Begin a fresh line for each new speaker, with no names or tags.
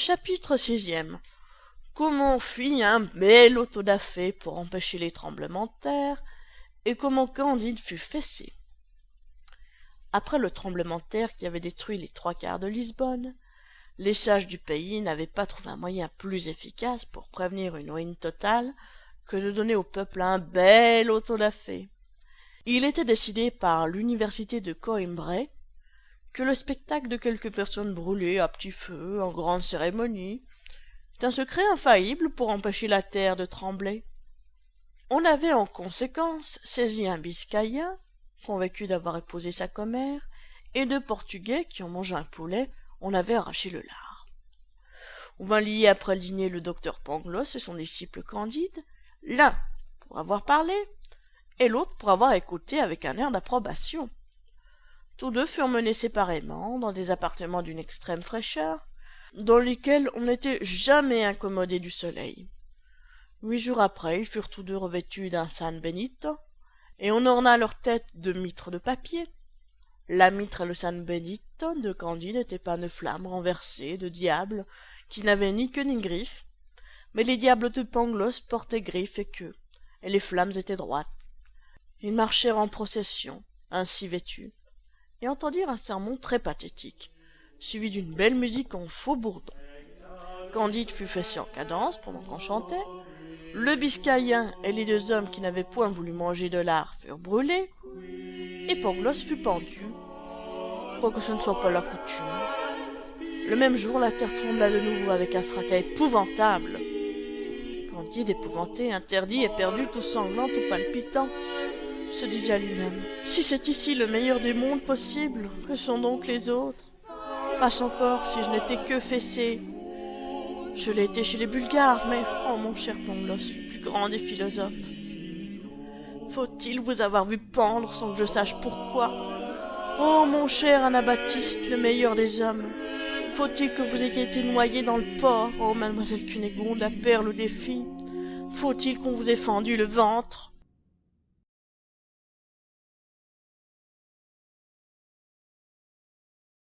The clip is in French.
Chapitre 6e. Comment on fit un bel autodafé pour empêcher les tremblements de terre et comment Candide fut fessé. Après le tremblement de terre qui avait détruit les 3/4 de Lisbonne, les sages du pays n'avaient pas trouvé un moyen plus efficace pour prévenir une ruine totale que de donner au peuple un bel autodafé. Il était décidé par l'université de Coimbra que le spectacle de quelques personnes brûlées à petit feu en grande cérémonie est un secret infaillible pour empêcher la terre de trembler. On avait en conséquence saisi un Biscayen, convaincu d'avoir épousé sa commère, et 2 Portugais qui, en mangeant un poulet, en avaient arraché le lard. On vint lier après le dîner le docteur Pangloss et son disciple Candide, l'un pour avoir parlé, et l'autre pour avoir écouté avec un air d'approbation. Tous 2 furent menés séparément dans des appartements d'une extrême fraîcheur, dans lesquels on n'était jamais incommodé du soleil. 8 jours après, ils furent tous 2 revêtus d'un San Benito, et on orna leurs têtes de mitres de papier. La mitre et le San Benito de Candide étaient peints de flammes renversées, de diables, qui n'avaient ni queue ni griffes, mais les diables de Pangloss portaient griffes et queue, et les flammes étaient droites. Ils marchèrent en procession, ainsi vêtus, et entendirent un sermon très pathétique, suivi d'une belle musique en faux bourdon. Candide fut fessé en cadence pendant qu'on chantait, le Biscayen et les 2 hommes qui n'avaient point voulu manger de lard furent brûlés, et Pangloss fut pendu, quoique ce ne soit pas la coutume. Le même jour, la terre trembla de nouveau avec un fracas épouvantable. Candide, épouvanté, interdit, éperdu, tout sanglant, tout palpitant, se disait à lui-même: si c'est ici le meilleur des mondes possibles, que sont donc les autres? Passe encore si je n'étais que fessé. Je l'ai été chez les Bulgares, mais, oh mon cher Pangloss, le plus grand des philosophes, faut-il vous avoir vu pendre sans que je sache pourquoi? Oh mon cher Anabaptiste, le meilleur des hommes, faut-il que vous ayez été noyé dans le port, oh mademoiselle Cunégonde, la perle des filles? Faut-il qu'on vous ait fendu le ventre?